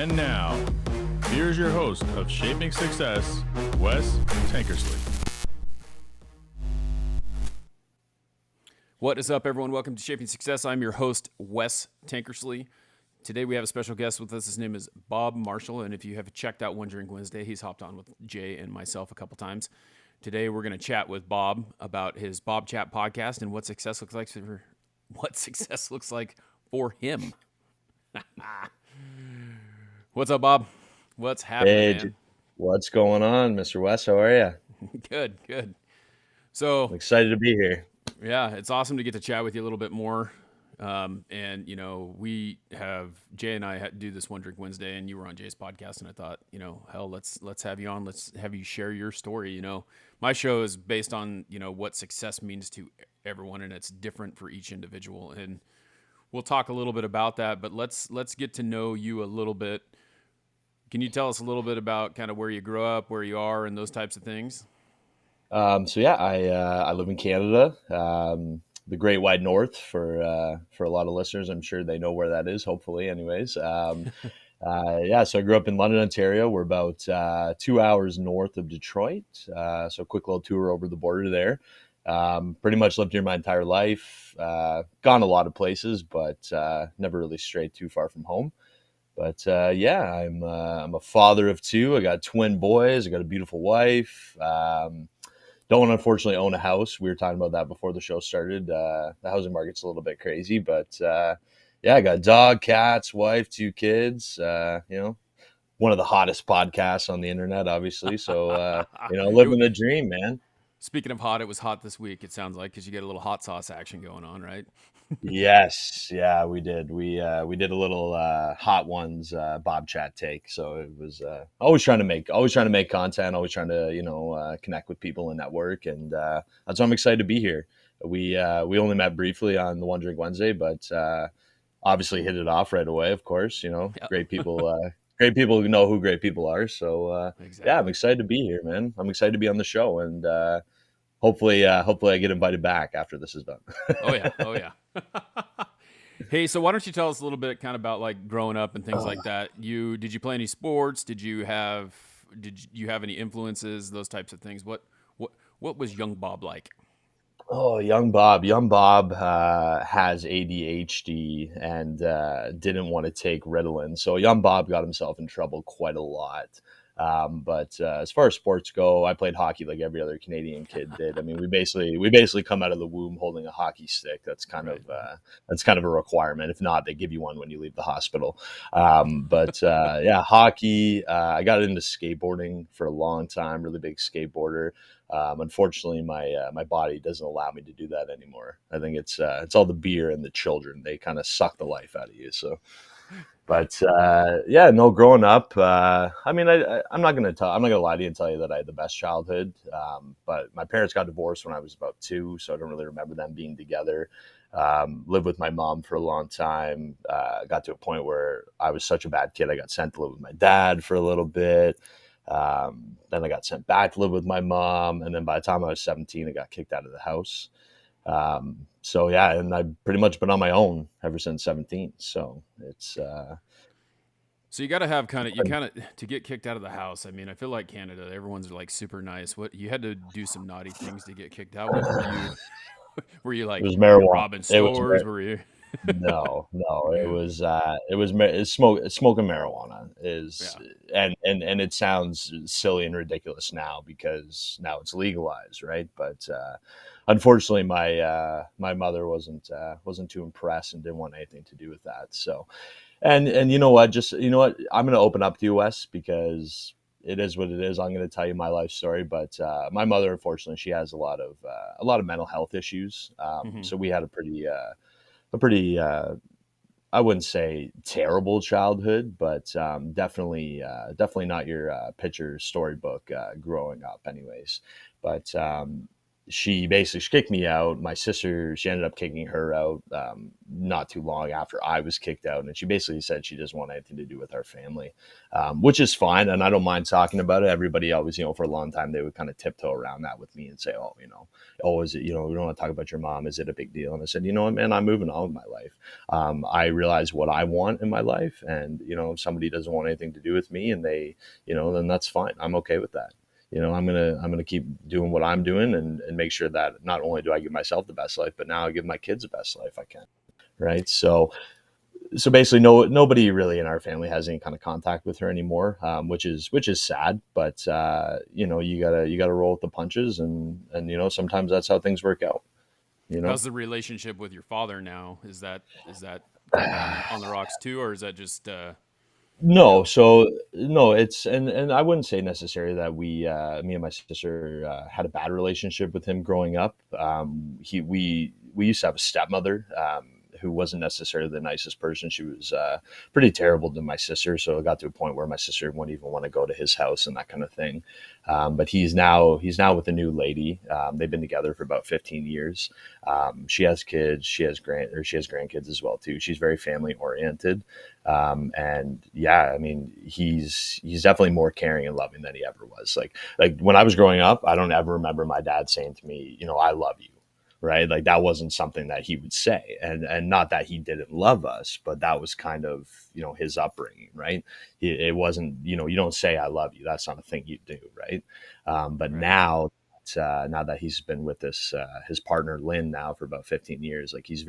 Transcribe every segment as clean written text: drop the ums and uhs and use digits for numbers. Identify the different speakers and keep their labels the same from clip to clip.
Speaker 1: And now, here's your host of Shaping Success, Wes Tankersley.
Speaker 2: What is up, everyone? Welcome to Shaping Success. I'm your host, Wes Tankersley. Today we have a special guest with us. His name is Bob Marshall, and if you have checked out One Drink Wednesday, he's hopped on with Jay and myself a couple times. Today we're going to chat with Bob about his Bob Chat podcast and what success looks like for him. What's up, Bob? What's happening, man?
Speaker 3: What's going on, Mr. West? How are you?
Speaker 2: Good. So
Speaker 3: I'm excited to be here.
Speaker 2: Yeah, it's awesome to get to chat with you a little bit more. And you know, Jay and I do this One Drink Wednesday, and you were on Jay's podcast, and I thought, hell, let's have you on. Let's have you share your story. My show is based on what success means to everyone, and it's different for each individual. And we'll talk a little bit about that. But let's get to know you a little bit. Can you tell us a little bit about kind of where you grew up, where you are, and those types of things?
Speaker 3: I live in Canada, the Great Wide North for a lot of listeners. I'm sure they know where that is. Hopefully, anyways. So I grew up in London, Ontario. We're about 2 hours north of Detroit. So a quick little tour over the border there. Pretty much lived here my entire life. Gone a lot of places, but never really strayed too far from home. But I'm a father of two. I got twin boys. I got a beautiful wife. Don't unfortunately own a house. We were talking about that before the show started. The housing market's a little bit crazy, but I got a dog, cats, wife, two kids. One of the hottest podcasts on the internet, obviously. So living the dream, man.
Speaker 2: Speaking of hot, it was hot this week. It sounds like because you get a little hot sauce action going on, right?
Speaker 3: Yes, yeah, we did. We did a little hot ones Bob Chat take. So it was always trying to make content, always trying to connect with people and network, and that's why I'm excited to be here. We only met briefly on the One Drink Wednesday, but obviously hit it off right away. Of course,
Speaker 2: Yep.
Speaker 3: Great people. Great people know who great people are. So
Speaker 2: Exactly.
Speaker 3: I'm excited to be here, man. I'm excited to be on the show, and hopefully I get invited back after this is done.
Speaker 2: Oh yeah. Hey, so why don't you tell us a little bit kind of about like growing up and things like that? Did you play any sports? Did you have any influences? Those types of things. What was young Bob like?
Speaker 3: Oh, young Bob. Young Bob has ADHD and didn't want to take Ritalin. So young Bob got himself in trouble quite a lot. But as far as sports go, I played hockey like every other Canadian kid did. I mean, we basically come out of the womb holding a hockey stick. That's kind of a requirement. If not, they give you one when you leave the hospital. Hockey. I got into skateboarding for a long time. Really big skateboarder. Unfortunately, my body doesn't allow me to do that anymore. I think it's all the beer and the children. They kind of suck the life out of you. So. But growing up, I'm not gonna lie to you and tell you that I had the best childhood. But my parents got divorced when I was about 2, so I don't really remember them being together. Lived with my mom for a long time. Got to a point where I was such a bad kid, I got sent to live with my dad for a little bit. Then I got sent back to live with my mom, and then by the time I was 17, I got kicked out of the house. And I've pretty much been on my own ever since 17. So it's
Speaker 2: so you got to have to get kicked out of the house. I mean, I feel like Canada, everyone's like super nice. What you had to do some naughty things to get kicked out. What were you? Were you like
Speaker 3: it was marijuana.
Speaker 2: robbing stores? Were you?
Speaker 3: No, it was smoking marijuana and it sounds silly and ridiculous now because now it's legalized, right? But unfortunately, my mother wasn't too impressed and didn't want anything to do with that. So, and you know what? I'm going to open up to you, Wes, because it is what it is. I'm going to tell you my life story, but my mother, unfortunately, she has a lot of mental health issues. So we had a pretty I wouldn't say terrible childhood, but definitely not your picture storybook growing up anyways. But she basically kicked me out. My sister, she ended up kicking her out not too long after I was kicked out. And she basically said she doesn't want anything to do with our family, which is fine. And I don't mind talking about it. Everybody always, for a long time, they would kind of tiptoe around that with me and say, oh, is it, we don't want to talk about your mom. Is it a big deal? And I said, you know what, man, I'm moving on with my life. I realize what I want in my life. And, if somebody doesn't want anything to do with me and they, then that's fine. I'm okay with that. I'm gonna keep doing what I'm doing and make sure that not only do I give myself the best life, but now I give my kids the best life I can. Right. So basically nobody really in our family has any kind of contact with her anymore, which is sad, but you gotta roll with the punches and sometimes that's how things work out.
Speaker 2: How's the relationship with your father now? Is that kind of on the rocks too, or is that just
Speaker 3: No, so no, it's and I wouldn't say necessarily that me and my sister had a bad relationship with him growing up. We used to have a stepmother who wasn't necessarily the nicest person. She was pretty terrible to my sister, so it got to a point where my sister wouldn't even want to go to his house and that kind of thing. But he's now with a new lady. They've been together for about 15 years. She has kids. She has grandkids as well too. She's very family oriented. And yeah, I mean, he's definitely more caring and loving than he ever was. Like when I was growing up, I don't ever remember my dad saying to me, I love you. Right. Like that wasn't something that he would say. And not that he didn't love us, but that was kind of, his upbringing. Right. It wasn't, you don't say, I love you. That's not a thing you do. Right. But
Speaker 2: right.
Speaker 3: now that he's been with this, his partner Lynn now for about 15 years, like he's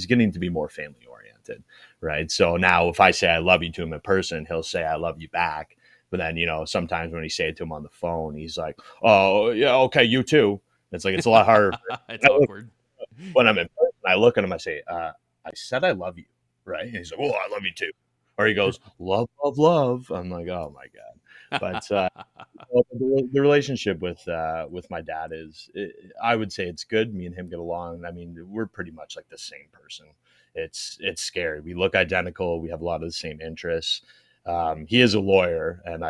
Speaker 3: getting to be more family oriented. Right. So now if I say I love you to him in person, he'll say I love you back. But then, sometimes when he say it to him on the phone, he's like, oh yeah, okay, you too. It's like, it's a lot harder.
Speaker 2: It's awkward.
Speaker 3: When I'm in person, I look at him, I say, I said I love you. Right. And he's like, oh, I love you too. Or he goes, love, love, love. I'm like, oh my God. But well, the relationship with my dad I would say it's good. Me and him get along. I mean, we're pretty much like the same person. It's scary. We look identical. We have a lot of the same interests. He is a lawyer, and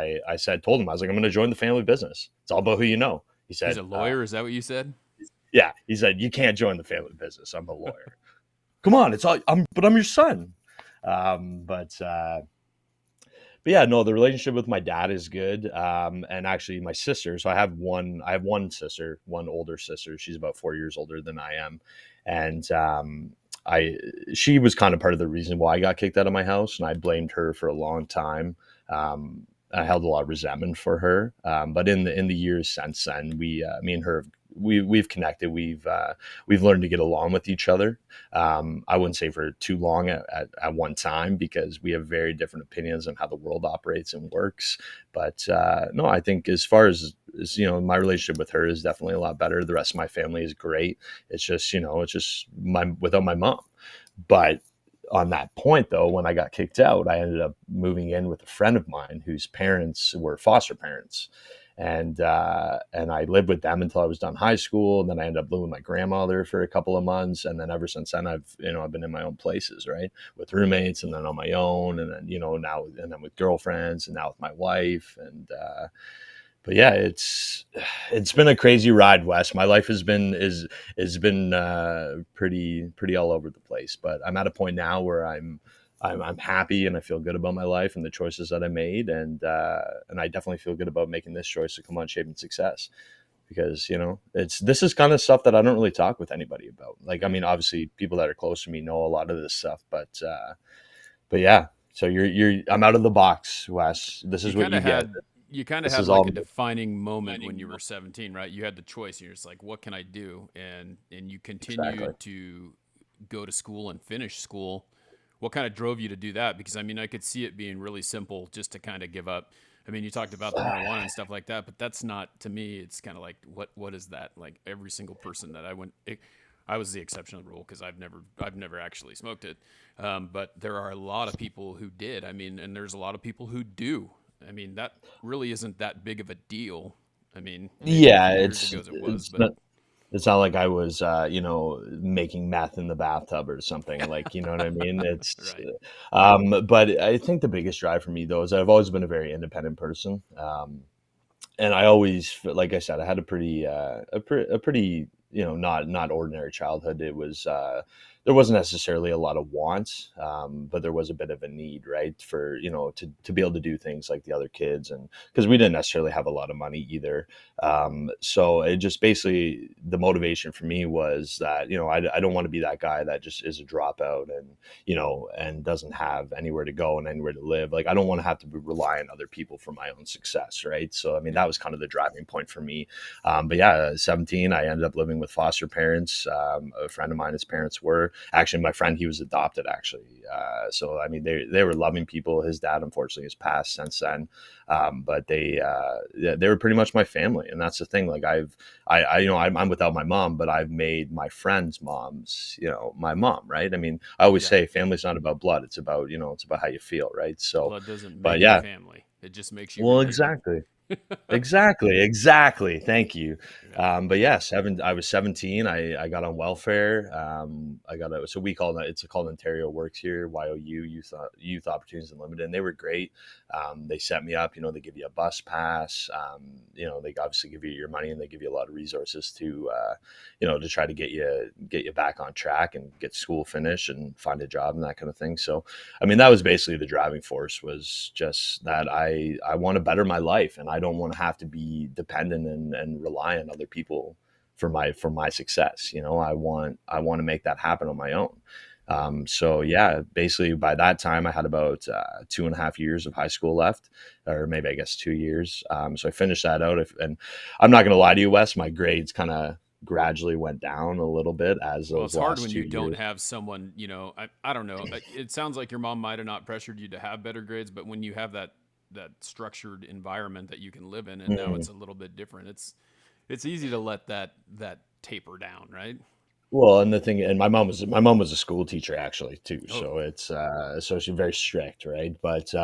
Speaker 3: told him, I was like, I'm going to join the family business. It's all about who you know. He
Speaker 2: He's
Speaker 3: said,
Speaker 2: a lawyer. Is that what you said?
Speaker 3: yeah. He said, you can't join the family business. I'm a lawyer. Come on, but I'm your son. Um, but uh, but yeah, no, the relationship with my dad is good. And actually my sister, so I have one sister, one older sister. She's about 4 years older than I am. And I, she was kind of part of the reason why I got kicked out of my house. And I blamed her for a long time. I held a lot of resentment for her. But in the years since then, me and her, we've connected. We've learned to get along with each other. I wouldn't say for too long at one time because we have very different opinions on how the world operates and works. But no, I think as far as my relationship with her is definitely a lot better. The rest of my family is great. It's just without my mom. But on that point, though, when I got kicked out, I ended up moving in with a friend of mine whose parents were foster parents, and I lived with them until I was done high school. And then I ended up living with my grandmother for a couple of months, and then ever since then, I've been in my own places, right, with roommates, and then on my own, and then now and then with girlfriends, and now with my wife, and but yeah, it's been a crazy ride, Wes. My life has been pretty all over the place, but I'm at a point now where I'm happy and I feel good about my life and the choices that I made, and I definitely feel good about making this choice to come on Shaping Success because this is kind of stuff that I don't really talk with anybody about. Like, I mean, obviously people that are close to me know a lot of this stuff, but yeah. So I'm out of the box, Wes. This
Speaker 2: You
Speaker 3: is what
Speaker 2: kind
Speaker 3: you
Speaker 2: of
Speaker 3: get.
Speaker 2: had
Speaker 3: This is
Speaker 2: like
Speaker 3: all.
Speaker 2: a defining moment when you were 17, right? You had the choice. You're just like, what can I do? And you
Speaker 3: Exactly.
Speaker 2: continued to go to school and finish school. What kind of drove you to do that? Because I mean, I could see it being really simple just to kind of give up. I mean, you talked about the marijuana and stuff like that, but that's not, to me, it's kind of like, what is that? Like every single person that I was the exception of the rule because I've never actually smoked it. But there are a lot of people who did. I mean, and there's a lot of people who do. I mean, that really isn't that big of a deal. I mean, maybe a
Speaker 3: Yeah,
Speaker 2: few years ago it was, but
Speaker 3: it's not like I was making meth in the bathtub or something, like, you know what I mean? It's
Speaker 2: right.
Speaker 3: but I think the biggest drive for me though is I've always been a very independent person. I always, like I said, I had a pretty, a pretty, not ordinary childhood. It was, there wasn't necessarily a lot of wants, but there was a bit of a need, right, for to be able to do things like the other kids, and because we didn't necessarily have a lot of money either. So it just basically, the motivation for me was that I don't want to be that guy that just is a dropout and and doesn't have anywhere to go and anywhere to live. Like, I don't want to have to rely on other people for my own success, right? So I mean, that was kind of the driving point for me. But yeah, 17, I ended up living with foster parents. A friend of mine, his parents were actually, my friend, he was adopted actually. So I mean, they were loving people. His dad unfortunately has passed since then. But they were pretty much my family, and that's the thing. Like, I'm without my mom, but I've made my friends' moms, my mom, right? I mean, I always say family's not about blood; it's about it's about how you feel, right? So,
Speaker 2: Blood doesn't
Speaker 3: but
Speaker 2: make you
Speaker 3: yeah,
Speaker 2: family. It just makes you
Speaker 3: well,
Speaker 2: related.
Speaker 3: exactly. Exactly. Thank you.
Speaker 2: Yeah.
Speaker 3: But yeah, I was 17. I got on welfare. I got so we call it, it's called Ontario Works here, YOU, Youth Opportunities Unlimited. And they were great. They set me up, they give you a bus pass. They obviously give you your money, and they give you a lot of resources to, to try to get you back on track and get school finished and find a job and that kind of thing. So, I mean, that was basically the driving force, was just that I want to better my life, and I don't want to have to be dependent and rely on other people for my success. I want to make that happen on my own. So yeah, basically by that time I had about 2.5 years of high school left, or maybe I guess 2 years. So I finished that out. And I'm not going to lie to you, Wes, my grades kind of gradually went down a little bit as
Speaker 2: Well,
Speaker 3: those
Speaker 2: it's hard
Speaker 3: last
Speaker 2: when
Speaker 3: two
Speaker 2: you don't
Speaker 3: years.
Speaker 2: have someone, I don't know. It sounds like your mom might have not pressured you to have better grades, but when you have that structured environment that you can live in, and now
Speaker 3: Mm.
Speaker 2: it's a little bit different, it's easy to let that taper down, right?
Speaker 3: Well, and the thing, and my mom was a school teacher actually too,
Speaker 2: Oh,
Speaker 3: so it's so she's very strict, right? But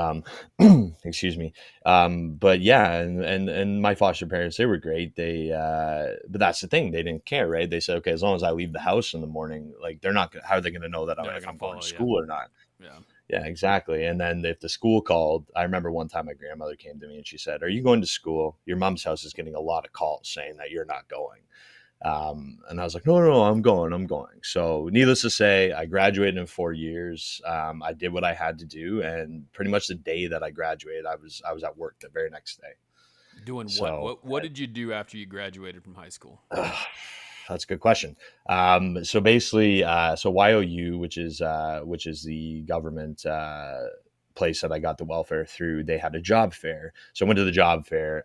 Speaker 3: excuse me, but yeah, and my foster parents, they were great. But that's the thing, they didn't care, right? They said, okay, as long as I leave the house in the morning, like, they're not how are they going to know that
Speaker 2: they're not
Speaker 3: if
Speaker 2: gonna
Speaker 3: I'm going to
Speaker 2: follow you.
Speaker 3: school or not?
Speaker 2: Yeah.
Speaker 3: Yeah, exactly. And then if the school called, I remember one time my grandmother came to me and she said, "Are you going to school? Your mom's house is getting a lot of calls saying that you're not going." And I was like, no, no, no, I'm going. So needless to say, I graduated in 4 years. I did what I had to do. And pretty much the day that I graduated, I was at work the very next day.
Speaker 2: Doing what?
Speaker 3: So
Speaker 2: What did you do after you graduated from high school?
Speaker 3: that's a good question. So basically, so YOU, which is the government, place that I got the welfare through, they had a job fair. So I went to the job fair,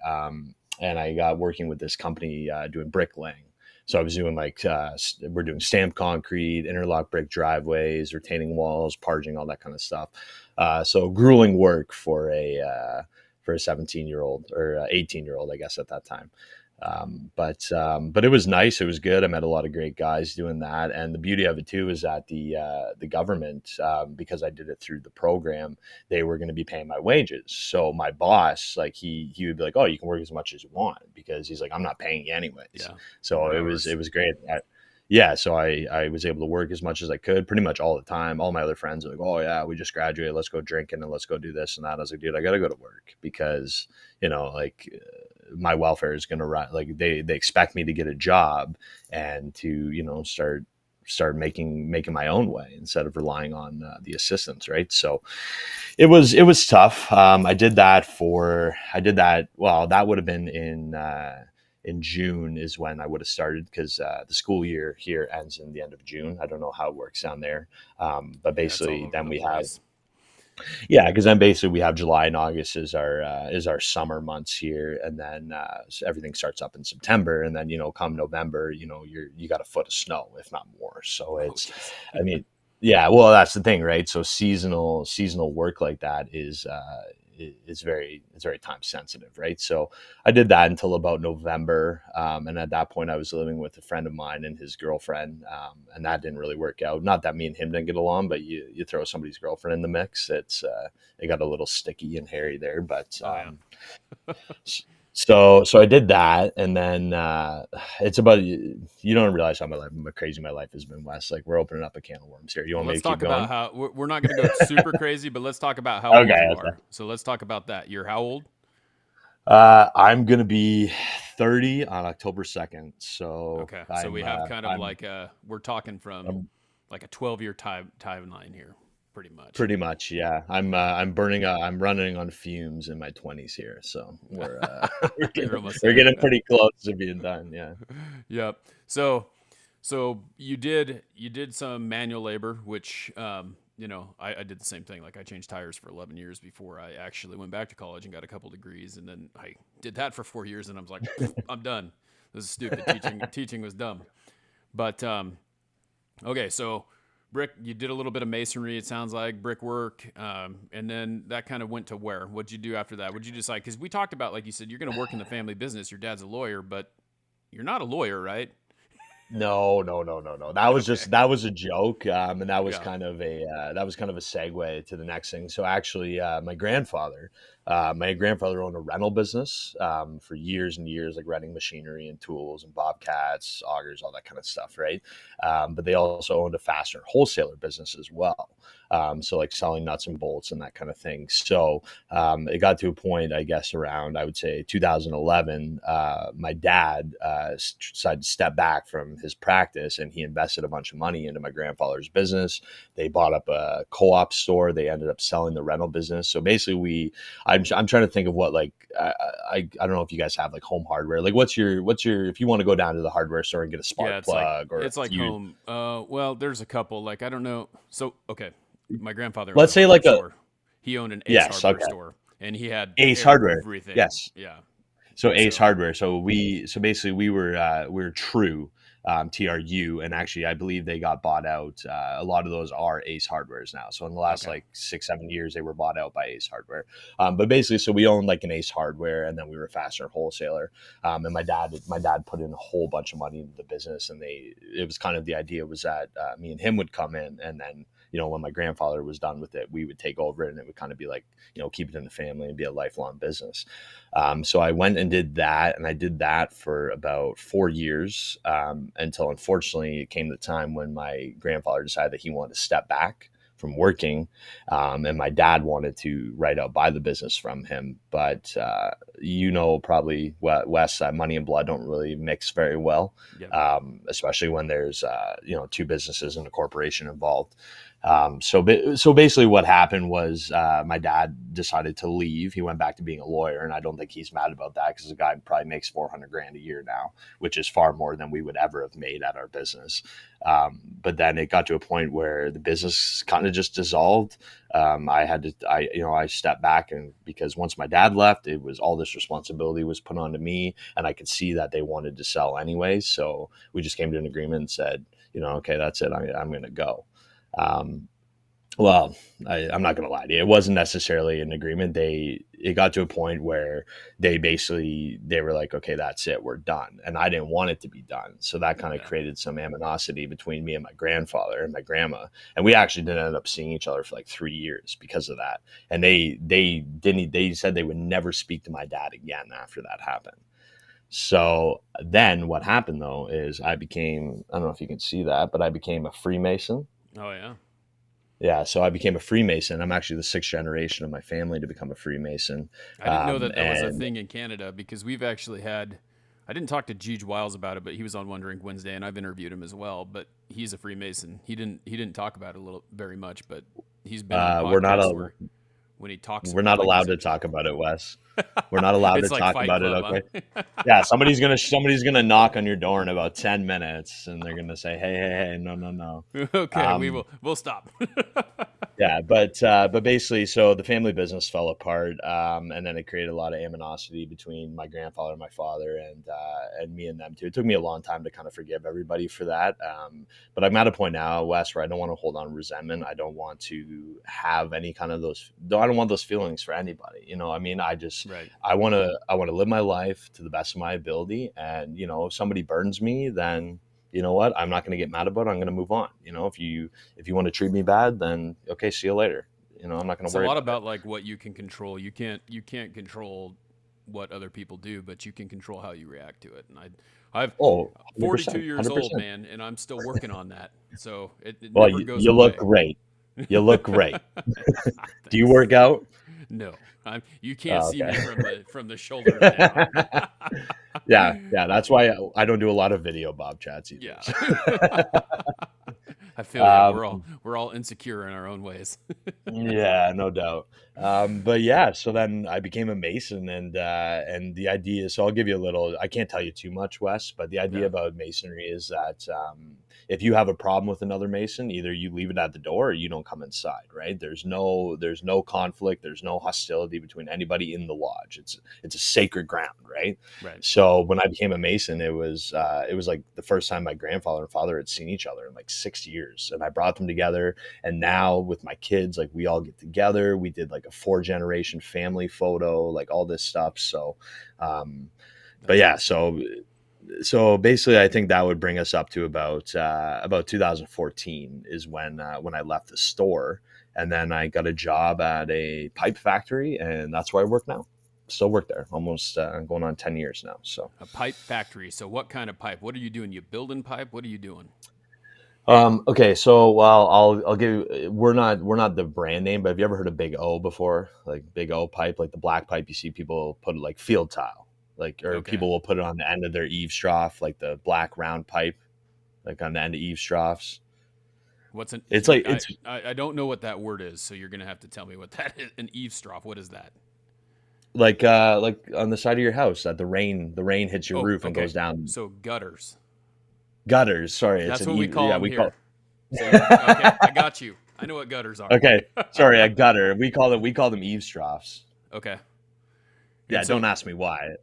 Speaker 3: and I got working with this company, doing bricklaying. So I was doing we're doing stamped concrete, interlock brick driveways, retaining walls, parging, all that kind of stuff. So grueling work for a 17-year-old, or 18-year-old, I guess, at that time. But it was nice. It was good. I met a lot of great guys doing that. And the beauty of it too is that the government, because I did it through the program, they were going to be paying my wages. So my boss, like, he would be like, "Oh, you can work as much as you want," because he's like, "I'm not paying you anyways."
Speaker 2: Yeah.
Speaker 3: So
Speaker 2: More
Speaker 3: it
Speaker 2: hours.
Speaker 3: was great. Yeah, so I was able to work as much as I could, pretty much all the time. All my other friends were like, "Oh yeah, we just graduated. Let's go drinking and let's go do this and that." I was like, "Dude, I got to go to work because like, my welfare is going to run. Like, they expect me to get a job and to start making my own way instead of relying on the assistance, right?" So it was tough. I did that. Well, that would have been in June is when I would have started, because the school year here ends in the end of June. I don't know how it works down there, but
Speaker 2: Yeah, it's all
Speaker 3: basically
Speaker 2: over
Speaker 3: then
Speaker 2: the
Speaker 3: we have,
Speaker 2: place.
Speaker 3: yeah, because then basically we have July and August is our summer months here, and then so everything starts up in September, and then come November, you got a foot of snow, if not more. So
Speaker 2: Oh,
Speaker 3: it's,
Speaker 2: jeez.
Speaker 3: I mean, yeah, well, that's the thing, right? So seasonal work like that it's very time sensitive, right? So I did that until about November, and at that point I was living with a friend of mine and his girlfriend, and that didn't really work out. Not that me and him didn't get along, but you throw somebody's girlfriend in the mix, it got a little sticky and hairy there. But
Speaker 2: Oh yeah.
Speaker 3: so I did that, and then it's about, you don't realize how crazy my life has been, Wes. Like, we're opening up a can of worms here. You
Speaker 2: Well,
Speaker 3: want me to
Speaker 2: let's
Speaker 3: keep
Speaker 2: talk about
Speaker 3: going?
Speaker 2: how we're not going to go super crazy, but let's talk about how old
Speaker 3: Okay,
Speaker 2: you
Speaker 3: okay.
Speaker 2: are. So let's talk about that. You're how old?
Speaker 3: I'm gonna be 30 on October 2nd. So
Speaker 2: Okay, so we have kind of
Speaker 3: I'm
Speaker 2: like we're talking from
Speaker 3: I'm
Speaker 2: like a 12-year timeline here, pretty much.
Speaker 3: pretty much, yeah. I'm running on fumes in my 20s here. So we're
Speaker 2: You're
Speaker 3: getting
Speaker 2: almost
Speaker 3: we're
Speaker 2: there.
Speaker 3: getting pretty close to being done. Yeah.
Speaker 2: Yep. So you did some manual labor, which I did the same thing. Like I changed tires for 11 years before I actually went back to college and got a couple degrees, and then I did that for 4 years, and I was like, I'm done. This is stupid. Teaching was dumb. But okay, so brick, you did a little bit of masonry. It sounds like brickwork, and then that kind of went to where? What'd you do after that? What'd you decide? Because we talked about, like you said, you're going to work in the family business. Your dad's a lawyer, but you're not a lawyer, right?
Speaker 3: No, no, no, no, no.
Speaker 2: Okay.
Speaker 3: That was a joke, and
Speaker 2: Yeah.
Speaker 3: that was kind of a segue to the next thing. So actually, my grandfather owned a rental business for years and years, like renting machinery and tools and bobcats, augers, all that kind of stuff, right? But they also owned a fastener wholesaler business as well. So like selling nuts and bolts and that kind of thing. So it got to a point, I guess, around, I would say 2011, my dad decided to step back from his practice and he invested a bunch of money into my grandfather's business. They bought up a co-op store. They ended up selling the rental business. So basically I'm trying to think of what, like, I don't know if you guys have like home hardware. Like what's your, if you want to go down to the hardware store and get a
Speaker 2: Yeah,
Speaker 3: spark plug or a
Speaker 2: it's like
Speaker 3: fuse,
Speaker 2: home. Well, there's a couple. Like I don't know. So okay, my grandfather owned a
Speaker 3: let's say
Speaker 2: hardware
Speaker 3: like a,
Speaker 2: store. He owned an Ace
Speaker 3: yes,
Speaker 2: hardware
Speaker 3: okay.
Speaker 2: store, and he had
Speaker 3: Ace Hardware.
Speaker 2: everything.
Speaker 3: Yes.
Speaker 2: Yeah.
Speaker 3: So Ace
Speaker 2: So
Speaker 3: Hardware. So basically we were True, TRU, and actually I believe they got bought out. A lot of those are Ace Hardwares now. So in the last
Speaker 2: okay.
Speaker 3: like 6-7 years, they were bought out by Ace Hardware. But basically, so we owned like an Ace Hardware, and then we were a fastener wholesaler. And my dad put in a whole bunch of money into the business, and it was kind of, the idea was that me and him would come in, and then when my grandfather was done with it, we would take over it, and it would kind of be like, keep it in the family and be a lifelong business. So I went and did that, and I did that for about 4 years, until unfortunately it came the time when my grandfather decided that he wanted to step back from working, and my dad wanted to right out buy the business from him. But probably, Wes, money and blood don't really mix very well,
Speaker 2: Yep.
Speaker 3: especially when there's two businesses and a corporation involved. So basically what happened was, my dad decided to leave. He went back to being a lawyer, and I don't think he's mad about that, because the guy probably makes 400 grand a year now, which is far more than we would ever have made at our business. But then it got to a point where the business kind of just dissolved. I stepped back, and because once my dad left, it was all this responsibility was put onto me, and I could see that they wanted to sell anyway. So we just came to an agreement and said, okay, that's it. I'm going to go. Um, well, I'm not going to lie to you. It wasn't necessarily an agreement. It got to a point where they were like, okay, that's it. We're done. And I didn't want it to be done. So that kind of
Speaker 2: Yeah.
Speaker 3: created some animosity between me and my grandfather and my grandma. And we actually didn't end up seeing each other for like 3 years because of that. And they said they would never speak to my dad again after that happened. So then what happened though is I don't know if you can see that, but I became a Freemason.
Speaker 2: Oh yeah.
Speaker 3: Yeah, so I became a Freemason. I'm actually the sixth generation of my family to become a Freemason.
Speaker 2: I didn't know that was a
Speaker 3: And
Speaker 2: thing in Canada, because we've actually had. I didn't talk to Jeej Wiles about it, but he was on One Drink Wednesday, and I've interviewed him as well. But he's a Freemason. He didn't talk about it very much, but he's been on
Speaker 3: we're not
Speaker 2: podcasts where when he talks,
Speaker 3: we're not
Speaker 2: like you
Speaker 3: allowed to
Speaker 2: said,
Speaker 3: talk about it, Wes. We're not allowed to
Speaker 2: it's like
Speaker 3: talk
Speaker 2: Fight
Speaker 3: about it.
Speaker 2: Club,
Speaker 3: Okay.
Speaker 2: huh?
Speaker 3: Yeah, somebody's gonna knock on your door in about 10 minutes, and they're gonna say, hey, no, no, no.
Speaker 2: Okay,
Speaker 3: Um,
Speaker 2: we'll stop.
Speaker 3: Yeah, but basically, so the family business fell apart, and then it created a lot of animosity between my grandfather and my father, and me and them too. It took me a long time to kind of forgive everybody for that, but I'm at a point now, Wes, where I don't want to hold on to resentment. I don't want to have any kind of those. I don't want those feelings for anybody. I mean,
Speaker 2: Right.
Speaker 3: I want to live my life to the best of my ability, and if somebody burns me, then you know what? I'm not going to get mad about it. I'm going to move on. If you want to treat me bad, then okay, see you later. I'm not going
Speaker 2: It's
Speaker 3: to
Speaker 2: a
Speaker 3: worry
Speaker 2: lot
Speaker 3: about it.
Speaker 2: about like what you can control. You can't control what other people do, but you can control how you react to it. And I've
Speaker 3: Oh,
Speaker 2: 42
Speaker 3: 100%,
Speaker 2: years old,
Speaker 3: 100%.
Speaker 2: man, and I'm still working on that. So it
Speaker 3: Well,
Speaker 2: never goes
Speaker 3: you look
Speaker 2: away.
Speaker 3: great. You look great. Do you
Speaker 2: Thanks.
Speaker 3: work out?
Speaker 2: No, you can't see me
Speaker 3: Okay.
Speaker 2: from the shoulders down.
Speaker 3: Yeah, that's why I don't do a lot of video Bob chats either.
Speaker 2: Yeah.
Speaker 3: So.
Speaker 2: I feel you.
Speaker 3: Um,
Speaker 2: We're all insecure in our own ways.
Speaker 3: Yeah, no doubt. But yeah, so then I became a Mason, and the idea. So I'll give you a little. I can't tell you too much, Wes, but the idea
Speaker 2: Yeah.
Speaker 3: about Masonry is that if you have a problem with another Mason, either you leave it at the door or you don't come inside. Right? There's no conflict. There's no hostility between anybody in the lodge. It's a sacred ground, right?
Speaker 2: Right.
Speaker 3: So when I became a Mason, it was like the first time my grandfather and father had seen each other in like 6 years, and I brought them together. And now with my kids, like we all get together. We did like a 4-generation family photo, like all this stuff. So, but
Speaker 2: That's
Speaker 3: yeah,
Speaker 2: awesome.
Speaker 3: so basically, I think that would bring us up to about 2014 is when I left the store, and then I got a job at a pipe factory, and that's where I work now. Still work there, almost going on 10 years now. So.
Speaker 2: A pipe factory. So what kind of pipe? What are you doing? You building pipe? What are you doing?
Speaker 3: Okay, so well, I'll give you. We're not the brand name, but have you ever heard of Big O before? Like Big O pipe, like the black pipe you see people put like field tile, like or
Speaker 2: Okay.
Speaker 3: people will put it on the end of their eaves trough, like the black round pipe, like on the end of eaves troughs.
Speaker 2: What's an
Speaker 3: It's like it's
Speaker 2: I don't know what that word is, so you're gonna have to tell me what that is. An eavesdrop. What is that?
Speaker 3: like on the side of your house that the rain hits your
Speaker 2: Oh,
Speaker 3: roof and
Speaker 2: okay.
Speaker 3: goes down
Speaker 2: So gutters.
Speaker 3: gutters. Sorry, it's
Speaker 2: That's
Speaker 3: an
Speaker 2: what we call
Speaker 3: yeah
Speaker 2: them
Speaker 3: we call
Speaker 2: here. So okay, I got you. I know what gutters are.
Speaker 3: okay. Sorry, a gutter. We call them eaves troughs.
Speaker 2: Okay.
Speaker 3: Yeah,
Speaker 2: And so,
Speaker 3: don't ask me why.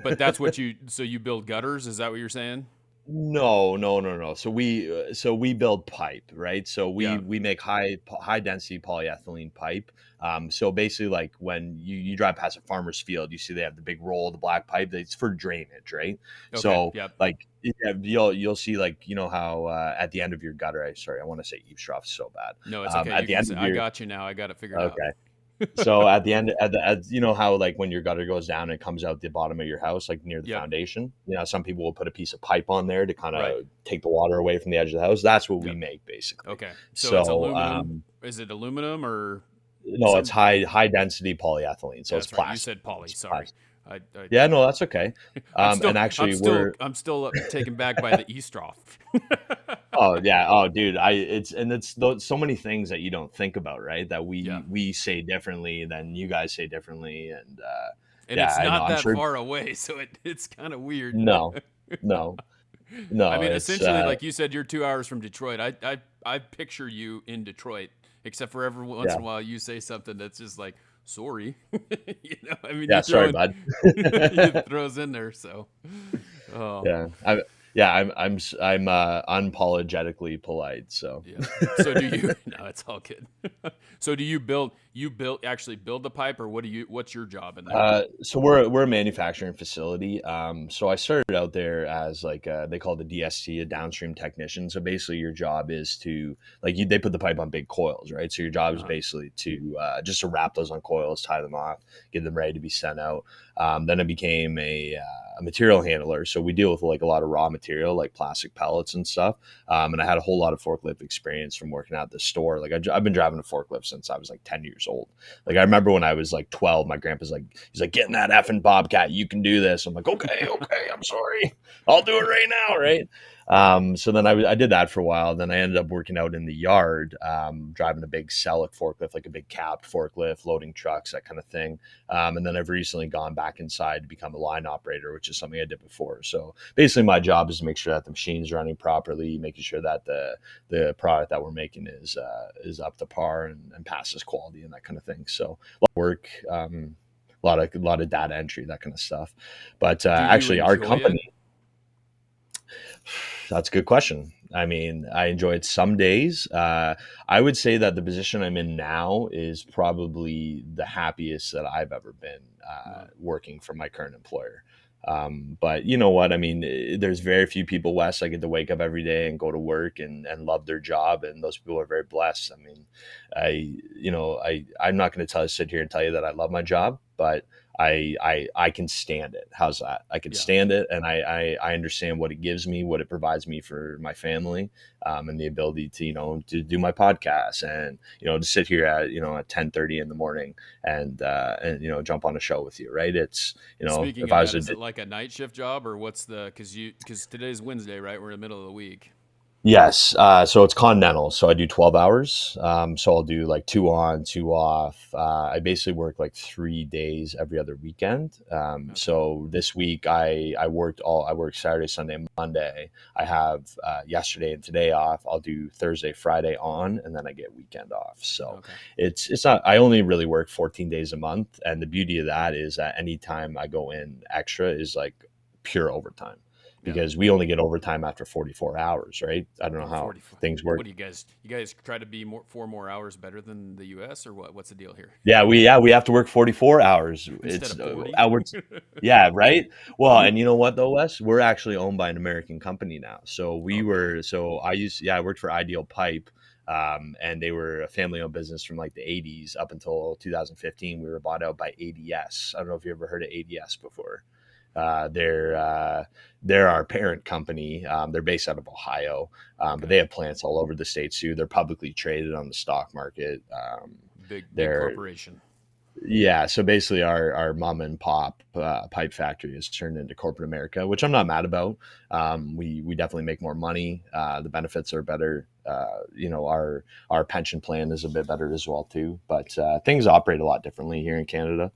Speaker 2: but that's what you build gutters? Is that what you're saying?
Speaker 3: No, no, no, no. So we build pipe, right? So we
Speaker 2: Yeah.
Speaker 3: we make high density polyethylene pipe. So basically, like when you drive past a farmer's field, you see they have the big roll of the black pipe. It's for drainage, right?
Speaker 2: Okay.
Speaker 3: So
Speaker 2: Yep.
Speaker 3: like yeah, you'll see like how at the end of your gutter. I want to say eavesdrop so bad.
Speaker 2: No, it's okay.
Speaker 3: At
Speaker 2: You
Speaker 3: the
Speaker 2: can
Speaker 3: end
Speaker 2: say
Speaker 3: of
Speaker 2: I
Speaker 3: your
Speaker 2: got you now. I got it figured out.
Speaker 3: okay. So at the end, how like when your gutter goes down and it comes out the bottom of your house, like near the
Speaker 2: Yep.
Speaker 3: foundation, some people will put a piece of pipe on there to kind
Speaker 2: Right.
Speaker 3: of take the water away from the edge of the house. That's what we
Speaker 2: Yep.
Speaker 3: make basically.
Speaker 2: Okay. So it's
Speaker 3: So
Speaker 2: aluminum. Is it aluminum or
Speaker 3: no, it's
Speaker 2: some?
Speaker 3: high density polyethylene. So it's
Speaker 2: That's right. You
Speaker 3: plastic.
Speaker 2: said poly.
Speaker 3: It's
Speaker 2: Sorry.
Speaker 3: plastic.
Speaker 2: I
Speaker 3: Yeah, no, that's okay.
Speaker 2: I'm
Speaker 3: And
Speaker 2: still I'm
Speaker 3: actually,
Speaker 2: still I'm still taken back by the eavesdrop.
Speaker 3: oh yeah, oh dude, it's so many things that you don't think about, right? That
Speaker 2: Yeah.
Speaker 3: we say differently than you guys say differently, and
Speaker 2: And
Speaker 3: yeah,
Speaker 2: it's
Speaker 3: I know.
Speaker 2: not
Speaker 3: I'm
Speaker 2: that
Speaker 3: sure.
Speaker 2: far away, so it's kind of weird.
Speaker 3: No, no,
Speaker 2: I
Speaker 3: no.
Speaker 2: mean,
Speaker 3: It's
Speaker 2: essentially, like you said, you're 2 hours from Detroit. I picture you in Detroit, except for every once
Speaker 3: yeah.
Speaker 2: in a while you say something that's just like, sorry. I mean,
Speaker 3: Yeah, sorry, bud.
Speaker 2: you throws in there. So, oh,
Speaker 3: Yeah, I'm unapologetically polite. So
Speaker 2: yeah. So do you? No, it's all good. So do you build? Actually build the pipe, or what's your job in there?
Speaker 3: so we're a manufacturing facility. So I started out there as like they call it a DST, a downstream technician. So basically, your job is to they put the pipe on big coils, right? So your job is
Speaker 2: Uh-huh.
Speaker 3: basically to just to wrap those on coils, tie them off, get them ready to be sent out. Then I became a material handler. So we deal with like a lot of raw material, like plastic pellets and stuff. And I had a whole lot of forklift experience from working at the store. Like I've been driving a forklift since I was like 10 years old. Like I remember when I was like 12, my grandpa's like, he's like, get in that effing Bobcat. You can do this. I'm like, okay, I'm sorry. I'll do it right now. Right. So then I did that for a while. Then I ended up working out in the yard, driving a big Selleck forklift, like a big capped forklift, loading trucks, that kind of thing. And then I've recently gone back inside to become a line operator, which is something I did before. So basically my job is to make sure that the machine's running properly, making sure that the product that we're making is up to par and passes quality and that kind of thing. So a lot of work, a lot of data entry, that kind of stuff. But
Speaker 2: Do you
Speaker 3: actually our
Speaker 2: enjoy it?
Speaker 3: company, that's a good question. I mean, I enjoy it some days. I would say that the position I'm in now is probably the happiest that I've ever been
Speaker 2: Wow.
Speaker 3: working for my current employer. But you know what? I mean, there's very few people, Wes, that get to wake up every day and go to work and love their job. And those people are very blessed. I mean, I'm not going to sit here and tell you that I love my job, but I can stand it. How's that? I can
Speaker 2: Yeah.
Speaker 3: stand it, and I understand what it gives me, what it provides me for my family, and the ability to, to do my podcast and, to sit here at, at 10:30 in the morning and jump on a show with you. Right. It's,
Speaker 2: Speaking
Speaker 3: if
Speaker 2: of
Speaker 3: I was
Speaker 2: that,
Speaker 3: to,
Speaker 2: is it like a night shift job, or what's because today's Wednesday, right? We're in the middle of the week.
Speaker 3: yes. So it's continental. So I do 12 hours. So I'll do like 2 on, 2 off. I basically work like 3 days every other weekend.
Speaker 2: Okay.
Speaker 3: So this week I worked Saturday, Sunday, Monday. I have yesterday and today off. I'll do Thursday, Friday on, and then I get weekend off. So
Speaker 2: Okay.
Speaker 3: it's not, I only really work 14 days a month. And the beauty of that is that anytime I go in extra is like pure overtime.
Speaker 2: Yeah.
Speaker 3: Because we only get overtime after 44 hours, right? I don't know how
Speaker 2: 44.
Speaker 3: things work.
Speaker 2: What do you guys try to be 4 more hours better than the US, or what? What's the deal here?
Speaker 3: We have to work 44 hours.
Speaker 2: Instead
Speaker 3: It's
Speaker 2: of 40?
Speaker 3: hours. Yeah, right. Well, and you know what though, Wes? We're actually owned by an American company now. So
Speaker 2: Oh, really?
Speaker 3: I worked for Ideal Pipe. And they were a family-owned business from like the 80s up until 2015. We were bought out by ADS. I don't know if you ever heard of ADS before. They're our parent company. They're based out of Ohio, but they have plants all over the states too. They're publicly traded on the stock market.
Speaker 2: Big
Speaker 3: they're
Speaker 2: corporation.
Speaker 3: Yeah, so basically our mom and pop pipe factory has turned into corporate America, which I'm not mad about. We definitely make more money. The benefits are better. Our pension plan is a bit better as well too. But things operate a lot differently here in Canada.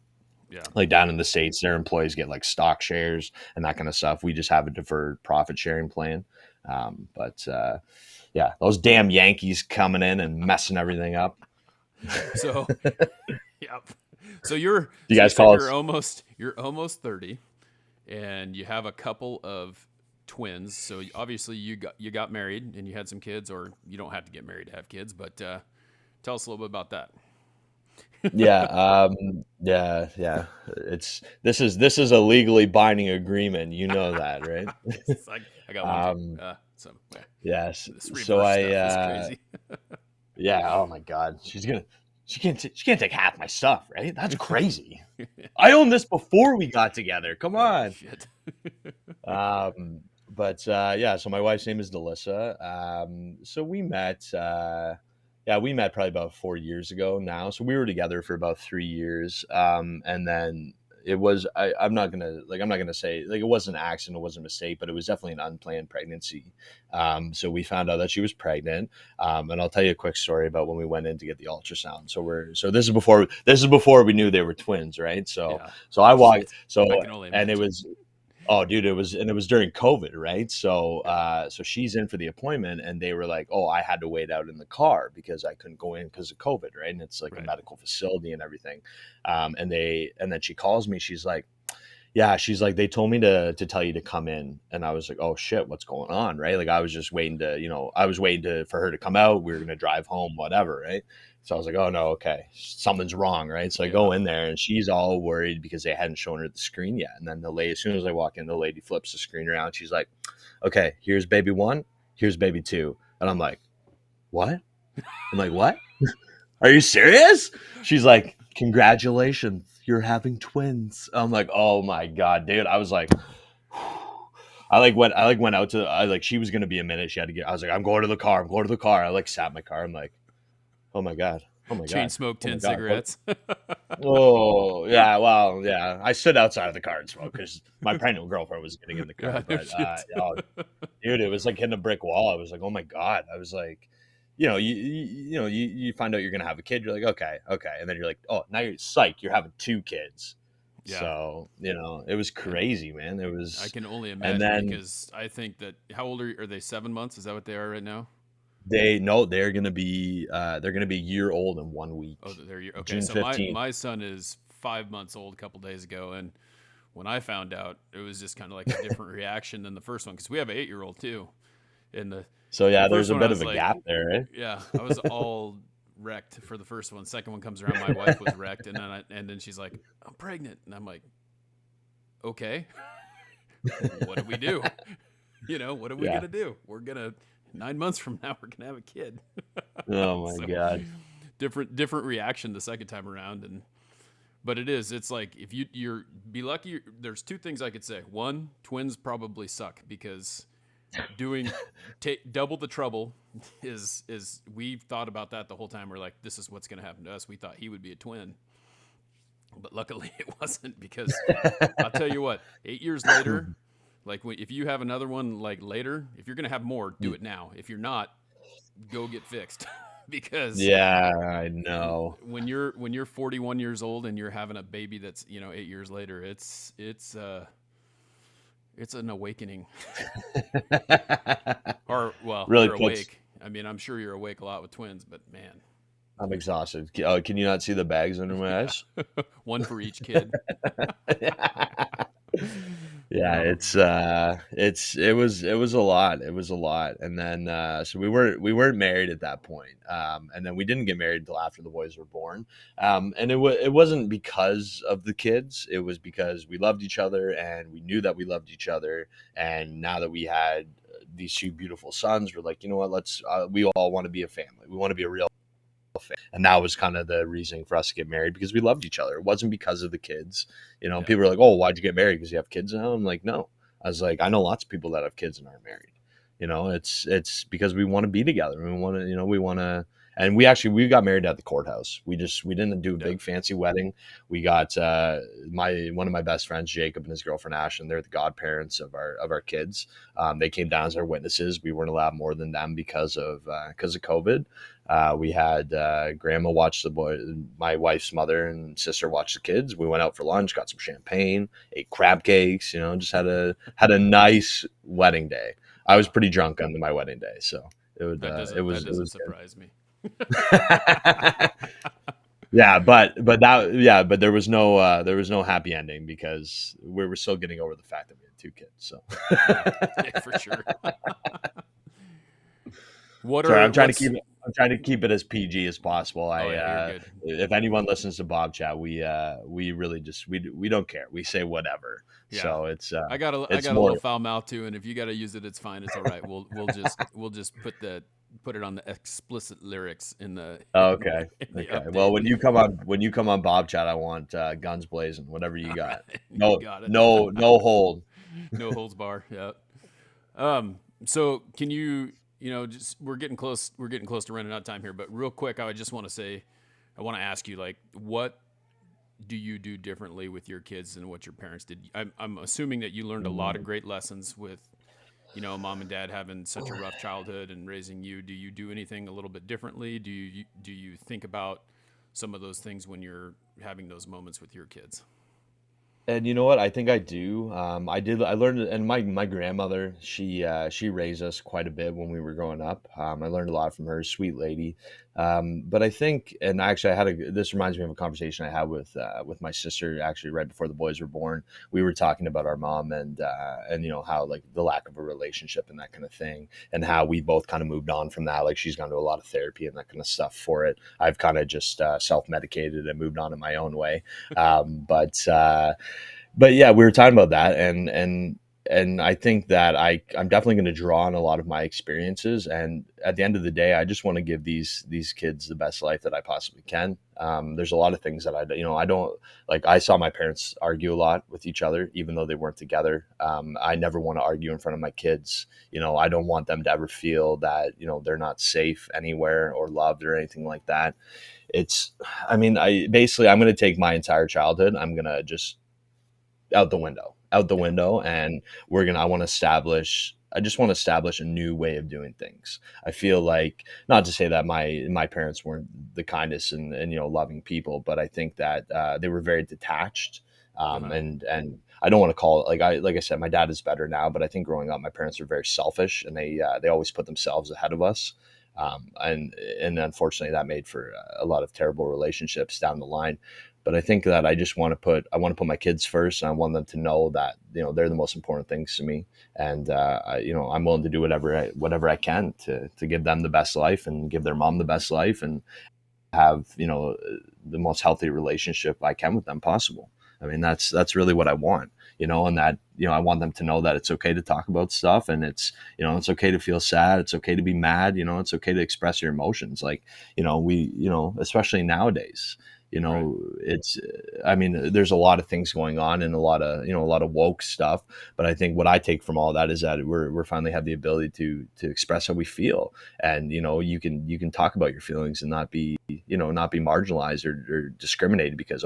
Speaker 2: Yeah.
Speaker 3: Like down in the States, their employees get like stock shares and that kind of stuff. We just have a deferred profit sharing plan. Yeah, those damn Yankees coming in and messing everything up.
Speaker 2: So, yep. So you
Speaker 3: guys
Speaker 2: said
Speaker 3: call
Speaker 2: you're
Speaker 3: us?
Speaker 2: almost 30, and you have a couple of twins. So obviously you got married and you had some kids, or you don't have to get married to have kids. But tell us a little bit about that.
Speaker 3: Yeah. This is a legally binding agreement. You know that, right?
Speaker 2: Yes, I got one too. Yeah,
Speaker 3: Yes.
Speaker 2: this
Speaker 3: So
Speaker 2: reverse stuff is crazy.
Speaker 3: yeah. Oh my God, she can't take half my stuff, right? That's crazy. I owned this before we got together. Come on.
Speaker 2: Shit.
Speaker 3: Yeah. So my wife's name is Delissa. So we met. We met probably about 4 years ago now. So we were together for about 3 years. And then it was, I'm not gonna say like it wasn't an accident, it wasn't a mistake, but it was definitely an unplanned pregnancy. So we found out that she was pregnant. And I'll tell you a quick story about when we went in to get the ultrasound. So this is before we knew they were twins, right? So
Speaker 2: Yeah.
Speaker 3: so I walked,
Speaker 2: Shit.
Speaker 3: so,
Speaker 2: I can only
Speaker 3: and it
Speaker 2: imagine.
Speaker 3: was, oh, dude, it was during COVID, right? So, so she's in for the appointment, and they were like, "Oh, I had to wait out in the car because I couldn't go in because of COVID, right?" And it's like a
Speaker 2: Right.
Speaker 3: medical facility and everything. And then she calls me. She's like, "Yeah," she's like, "They told me to tell you to come in," and I was like, "Oh shit, what's going on?" Right? Like I was just waiting for her to come out. We were gonna drive home, whatever, right? So I was like, "Oh no, okay, something's wrong," right? So I go in there, and she's all worried because they hadn't shown her the screen yet. And then as soon as I walk in, the lady flips the screen around. She's like, "Okay, here's baby one, here's baby two," and I'm like, "What?" I'm like, "What? Are you serious?" She's like, "Congratulations, you're having twins." I'm like, "Oh my God, dude." I was like, I went out to, she was going to be a minute. She had to get, I was like, I'm going to the car. I like sat in my car. I'm like, oh my God. Oh my
Speaker 2: Chain
Speaker 3: God.
Speaker 2: smoke
Speaker 3: Oh my
Speaker 2: 10
Speaker 3: God.
Speaker 2: cigarettes.
Speaker 3: Oh yeah. Well, yeah. I stood outside of the car and smoked because my pregnant girlfriend was getting in the car.
Speaker 2: No
Speaker 3: But,
Speaker 2: shit.
Speaker 3: dude, it was like hitting a brick wall. I was like, oh my God. I was like, you find out you're going to have a kid. You're like, okay. And then you're like, oh, now you're psyched. You're having 2 kids.
Speaker 2: Yeah.
Speaker 3: So, it was crazy, man. It
Speaker 2: I
Speaker 3: was,
Speaker 2: can only
Speaker 3: and
Speaker 2: imagine
Speaker 3: then
Speaker 2: because I think that how old are they? 7 months? Is that what they are right now?
Speaker 3: they're going to be a year old in 1 week.
Speaker 2: Oh, they're okay.
Speaker 3: June
Speaker 2: So
Speaker 3: 15th.
Speaker 2: my son is 5 months old a couple days ago, and when I found out, it was just kind of like a different reaction than the first one because we have an 8-year-old too. And the
Speaker 3: So yeah, there's
Speaker 2: first
Speaker 3: a
Speaker 2: one, I
Speaker 3: bit of
Speaker 2: was
Speaker 3: a
Speaker 2: like,
Speaker 3: gap there, right?
Speaker 2: yeah, I was all wrecked for the first one. Second one comes around, my wife was wrecked, and then she's like, I'm pregnant, and I'm like, okay, what do we do? What are we
Speaker 3: Yeah.
Speaker 2: gonna do? We're gonna 9 months from now, we're gonna have a kid.
Speaker 3: Oh my
Speaker 2: So,
Speaker 3: God.
Speaker 2: different reaction the second time around, But it's like if you're be lucky. There's two things I could say. One, twins probably suck because doing double the trouble is we've thought about that the whole time. We're like, this is what's going to happen to us. We thought he would be a twin, but luckily it wasn't, because I'll tell you what, 8 years later, like if you have another one like later, if you're going to have more, do it now. If you're not, go get fixed. Because
Speaker 3: Yeah, I know.
Speaker 2: when you're 41 years old and you're having a baby that's 8 years later, it's an awakening. Or, well,
Speaker 3: Really
Speaker 2: you're
Speaker 3: puts.
Speaker 2: awake. I mean, I'm sure you're awake a lot with twins, but man,
Speaker 3: I'm exhausted. Can you not see the bags under my eyes?
Speaker 2: one for each kid.
Speaker 3: Yeah, it was a lot. It was a lot. And then so we weren't married at that point. And then we didn't get married until after the boys were born. And it wasn't because of the kids. It was because we loved each other and we knew that we loved each other. And now that we had these two beautiful sons, we're like, you know what, let's we all want to be a family. We want to be a real family. And that was kind of the reason for us to get married, because we loved each other. It wasn't because of the kids.
Speaker 2: Yeah.
Speaker 3: People are like, oh, why'd you get married? Because you have kids now? I'm like, no. I was like, I know lots of people that have kids and aren't married. It's because we want to be together. We want to, and we got married at the courthouse. We didn't do a big fancy wedding. We got one of my best friends, Jacob, and his girlfriend Ashlyn. They're the godparents of our kids. They came down as our witnesses. We weren't allowed more than them because of COVID. We had grandma watch the boy, my wife's mother and sister watch the kids. We went out for lunch, got some champagne, ate crab cakes, just had a nice wedding day. I was pretty drunk on my wedding day, so it doesn't
Speaker 2: surprise me.
Speaker 3: Yeah, but there was no happy ending, because we were still getting over the fact that we had two kids. So
Speaker 2: yeah, for sure.
Speaker 3: I'm trying to keep it as PG as possible.
Speaker 2: You're good.
Speaker 3: If anyone listens to Bob Chat, we really just we don't care. We say whatever. Yeah. So it's
Speaker 2: I got a little foul mouth too, and if you got to use it, it's fine. It's all right. We'll just put it on the explicit lyrics in the.
Speaker 3: Okay. Okay. Well, when you come on Bob Chat, I want guns blazing. Whatever you got. No, no hold.
Speaker 2: No holds bar. Yeah. So can you? Just we're getting close to running out of time here, but real quick, I just want to ask you, like, what do you do differently with your kids than what your parents did? I'm assuming that you learned a lot of great lessons with, mom and dad having such a rough childhood and raising you. Do you do anything a little bit differently? Do you think about some of those things when you're having those moments with your kids?
Speaker 3: And you know what? I think I do. I learned, and my grandmother, she raised us quite a bit when we were growing up. I learned a lot from her, sweet lady. But I think, and actually this reminds me of a conversation I had with my sister, actually right before the boys were born. We were talking about our mom and how, like, the lack of a relationship and that kind of thing, and how we both kind of moved on from that. Like, she's gone to a lot of therapy and that kind of stuff for it. I've kind of just self-medicated and moved on in my own way. But yeah, we were talking about that, and I think that I'm definitely going to draw on a lot of my experiences. And at the end of the day, I just want to give these kids the best life that I possibly can. There's a lot of things that I don't like. I saw my parents argue a lot with each other, even though they weren't together. I never want to argue in front of my kids. I don't want them to ever feel that, they're not safe anywhere or loved or anything like that. I'm going to take my entire childhood. I'm going to just out the window. And I just want to establish a new way of doing things. I feel like, not to say that my parents weren't the kindest and loving people, but I think that they were very detached. And I don't want to call it, like I said, my dad is better now, but I think growing up, my parents were very selfish, and they always put themselves ahead of us. And unfortunately that made for a lot of terrible relationships down the line. But I think that I want to put my kids first, and I want them to know that, they're the most important things to me. And, I'm willing to do whatever I can to give them the best life and give their mom the best life and have, the most healthy relationship I can with them possible. I mean, that's really what I want, and that, I want them to know that it's okay to talk about stuff, and it's okay to feel sad. It's okay to be mad. It's okay to express your emotions. Like, especially nowadays, it's, I mean, there's a lot of things going on and a lot of woke stuff. But I think what I take from all that is that we're finally have the ability to express how we feel. And, you can talk about your feelings and not be marginalized or discriminated because,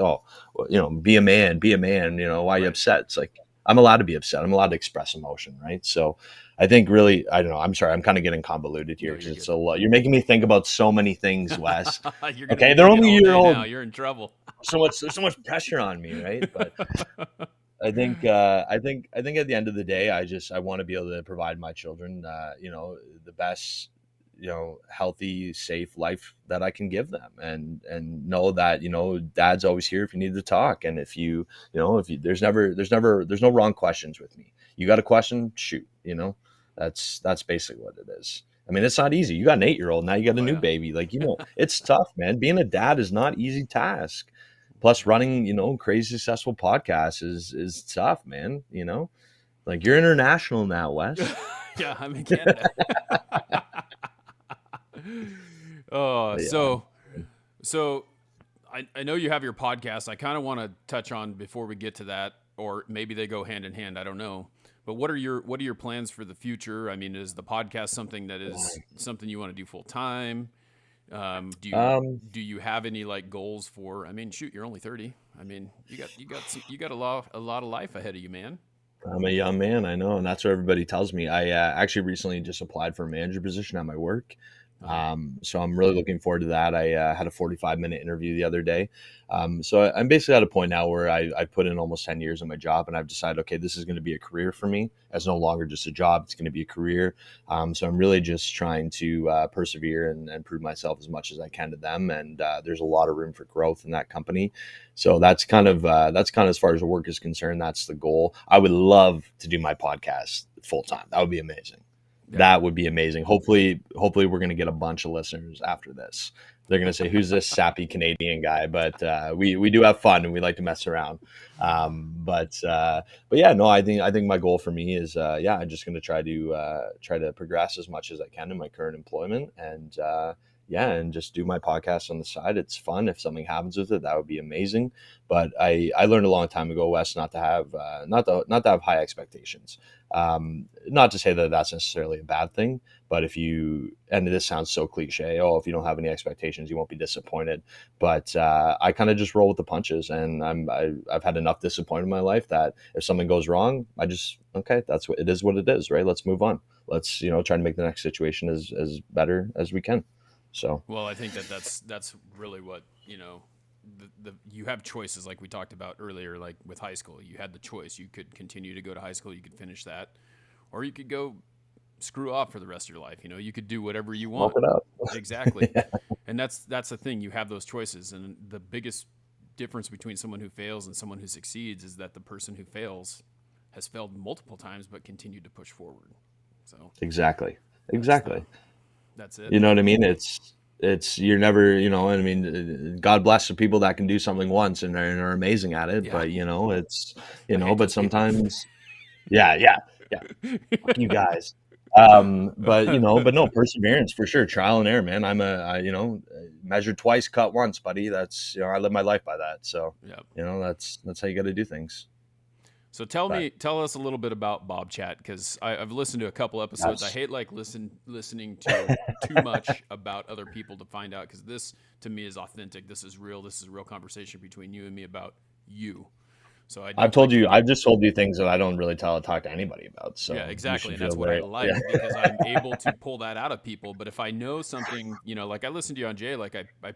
Speaker 3: be a man, why are you upset? It's like, I'm allowed to be upset. I'm allowed to express emotion. Right. So I think really, I don't know. I'm sorry. I'm kind of getting convoluted here because it's a lot. You're making me think about so many things, Wes.
Speaker 2: You're
Speaker 3: Okay. They're only a year old.
Speaker 2: now. You're in trouble.
Speaker 3: There's so much pressure on me. Right. But I think at the end of the day, I want to be able to provide my children, the best, healthy, safe life that I can give them, and know that, dad's always here if you need to talk. And if there's no wrong questions with me. You got a question, shoot, that's basically what it is. I mean, it's not easy. You got an 8-year-old now, you got a new baby. Like, it's tough, man. Being a dad is not easy task. Plus running, crazy successful podcasts is tough, man. Like, you're international now, Wes.
Speaker 2: Yeah, I'm in Canada. So I know you have your podcast. I kind of want to touch on before we get to that, or maybe they go hand in hand. I don't know. But what are your plans for the future? I mean, is the podcast something that is something you want to do full time? Do you have any like goals for? I mean, shoot, you're only 30. I mean, you got a lot of life ahead of you, man.
Speaker 3: I'm a young man, I know, and that's what everybody tells me. I actually recently just applied for a manager position at my work. So I'm really looking forward to that. I had a 45-minute interview the other day. So I'm basically at a point now where I put in almost 10 years in my job, and I've decided, okay, this is going to be a career for me. It's no longer just a job. It's going to be a career. So I'm really just trying to persevere and prove myself as much as I can to them. And there's a lot of room for growth in that company. So that's kind of as far as the work is concerned. That's the goal. I would love to do my podcast full time. That would be amazing. Yeah. That would be amazing. Hopefully we're going to get a bunch of listeners after this. They're going to say, who's this sappy Canadian guy? But we do have fun and we like to mess around. But yeah, no, I think my goal for me is, I'm just going to try to progress as much as I can in my current employment, and and just do my podcast on the side. It's fun. If something happens with it, that would be amazing. But I learned a long time ago, Wes, not to have high expectations. Not to say that that's necessarily a bad thing, but and this sounds so cliche, if you don't have any expectations, you won't be disappointed. But I kind of just roll with the punches, and I've had enough disappointment in my life that if something goes wrong, that's what it is, right? Let's move on. Let's, try to make the next situation as better as we can. So,
Speaker 2: well, I think that's really what, you have choices, like we talked about earlier, like with high school. You had the choice. You could continue to go to high school, you could finish that, or you could go screw off for the rest of your life. You could do whatever you want.
Speaker 3: Walk it up.
Speaker 2: Exactly. Yeah. And that's the thing. You have those choices, and the biggest difference between someone who fails and someone who succeeds is that the person who fails has failed multiple times but continued to push forward. So
Speaker 3: exactly.
Speaker 2: That's it.
Speaker 3: You know what I mean? It's you're never, I mean, God bless the people that can do something once and are amazing at it. Yeah. But it's, but sometimes, yeah. Fuck you guys. But no, perseverance for sure. Trial and error, man. I measured twice, cut once, buddy. That's, I live my life by that. So, that's how you got to do things.
Speaker 2: So tell us a little bit about Bob Chat, because I've listened to a couple episodes. Yes. I hate listening to too much about other people to find out, because this to me is authentic. This is real. This is a real conversation between you and me about you. So I've
Speaker 3: just told you things that I don't really talk to anybody about. So
Speaker 2: yeah, exactly, and that's what I like, because I'm able to pull that out of people. But if I know something, like I listened to you on Jay, like I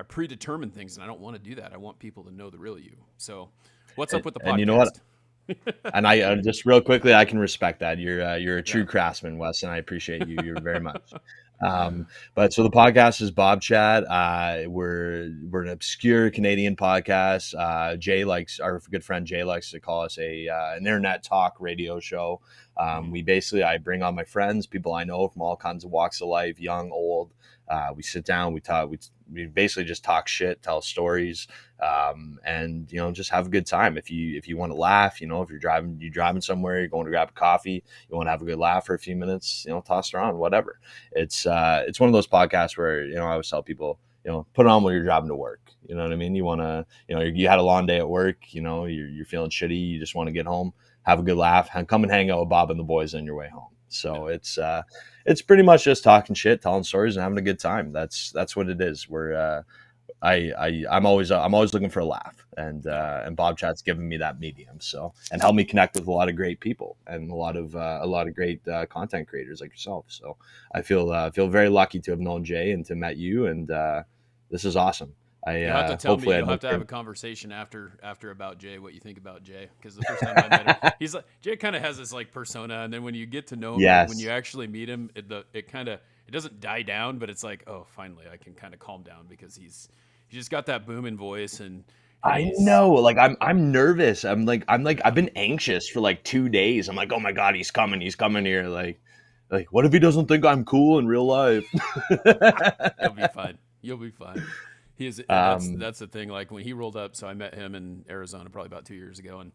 Speaker 2: predetermine things, and I don't want to do that. I want people to know the real you. So. What's up with the podcast?
Speaker 3: And you know what? And I just real quickly, I can respect that. You're a true craftsman, Wes, and I appreciate you. You're very much. But so the podcast is Bob Chat. We're an obscure Canadian podcast. Our good friend Jay likes to call us an internet talk radio show. I bring on my friends, people I know from all kinds of walks of life, young, old. We sit down, we talk, we basically just talk shit, tell stories, and just have a good time. If you want to laugh, if you're driving somewhere, you're going to grab a coffee, you want to have a good laugh for a few minutes, toss around, whatever. It's one of those podcasts where I always tell people, put on when you're driving to work. You know what I mean? You want to, you had a long day at work, you're feeling shitty. You just want to get home, have a good laugh, and come and hang out with Bob and the boys on your way home. So it's pretty much just talking shit, telling stories, and having a good time. That's what it is. I'm always looking for a laugh, and Bob Chat's given me that medium, so, and helped me connect with a lot of great people and a lot of great content creators like yourself. So I feel very lucky to have known Jay and to met you, and this is awesome.
Speaker 2: You'll have to tell me. You'll have to have a conversation after about Jay, what you think about Jay, because the first time I met him, he's like, Jay kind of has this like persona, and then when you get to know him,
Speaker 3: Yes.
Speaker 2: when you actually meet him, it doesn't die down, but it's like, oh, finally I can kind of calm down, because he's just got that booming voice, and
Speaker 3: I know, like I'm nervous. I'm like I've been anxious for like 2 days. I'm like, oh my God, he's coming here. Like what if he doesn't think I'm cool in real life?
Speaker 2: You'll be fine. That's the thing. Like when he rolled up, so I met him in Arizona probably about 2 years ago, and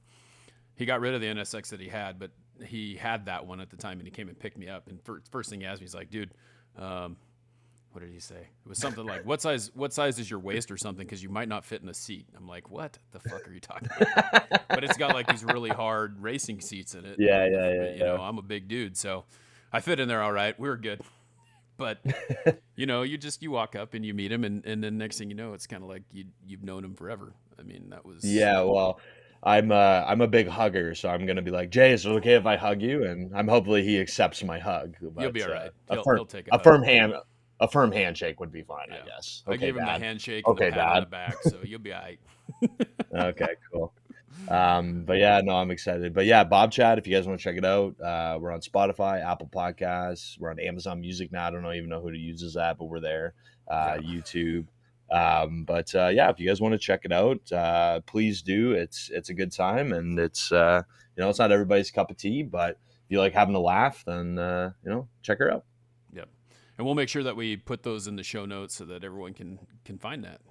Speaker 2: he got rid of the NSX that he had, but he had that one at the time, and he came and picked me up. And first thing he asked me, he's like, dude, what did he say? It was something like, what size is your waist or something? Because you might not fit in the seat. I'm like, what the fuck are you talking about? But it's got like these really hard racing seats in it.
Speaker 3: Yeah.
Speaker 2: You know, I'm a big dude, so I fit in there all right. We were good. But, you walk up and you meet him, and then next thing you know, it's kind of like you've known him forever. I mean, that was...
Speaker 3: Yeah, well, I'm a big hugger, so I'm gonna be like, Jay, is it okay if I hug you? And hopefully he accepts my hug. But,
Speaker 2: you'll be all right.
Speaker 3: He'll
Speaker 2: take
Speaker 3: a firm handshake would be fine, I guess.
Speaker 2: Okay, I gave him the handshake and the pat on the back, so you'll be all right.
Speaker 3: Okay, cool. But yeah, no, I'm excited. But yeah, Bob Chat, if you guys want to check it out, we're on Spotify, Apple Podcasts, we're on Amazon Music now. I don't even know who uses that, but we're there. YouTube. But if you guys want to check it out, please do. It's a good time, and it's it's not everybody's cup of tea, but if you like having a laugh, then check her out.
Speaker 2: Yep. And we'll make sure that we put those in the show notes so that everyone can find that.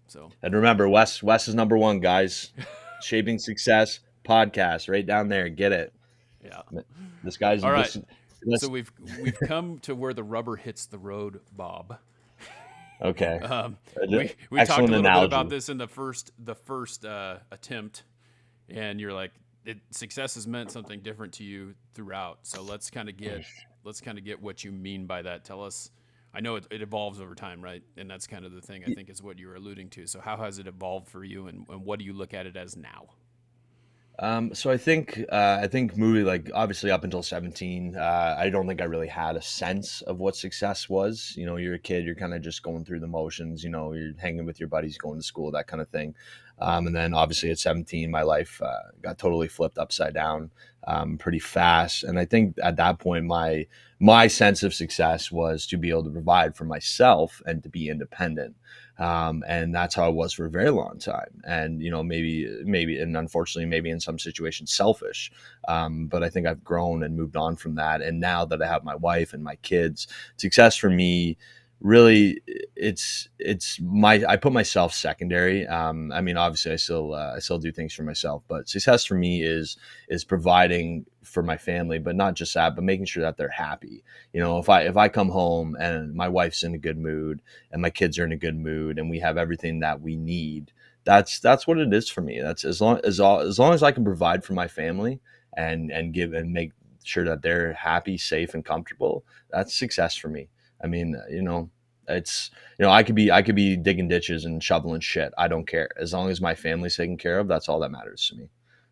Speaker 2: So, and
Speaker 3: remember, Wes is number one, guys. Shaping Success podcast, right down there. Get it.
Speaker 2: Yeah.
Speaker 3: This guy's
Speaker 2: all right. So we've come to where the rubber hits the road, Bob.
Speaker 3: Okay.
Speaker 2: We talked a little bit about this in the first attempt, and you're like, success has meant something different to you throughout. So let's kind of get what you mean by that. Tell us. I know it evolves over time, right? And that's kind of the thing, I think, is what you were alluding to. So how has it evolved for you, and what do you look at it as now?
Speaker 3: So I think moving, like, obviously up until 17, I don't think I really had a sense of what success was. You're a kid, you're kind of just going through the motions, you're hanging with your buddies, going to school, that kind of thing. And then obviously at 17, my life got totally flipped upside down pretty fast. And I think at that point, my sense of success was to be able to provide for myself and to be independent. And that's how it was for a very long time. And, maybe, and unfortunately, maybe in some situations selfish. But I think I've grown and moved on from that. And now that I have my wife and my kids, success for me, really, I put myself secondary. Obviously I still do things for myself, but success for me is providing for my family, but not just that, but making sure that they're happy. If I come home and my wife's in a good mood and my kids are in a good mood and we have everything that we need, that's what it is for me. That's as long as I can provide for my family and give and make sure that they're happy, safe, and comfortable. That's success for me. I mean, it's, I could be digging ditches and shoveling shit. I don't care. As long as my family's taken care of, that's all that matters to me.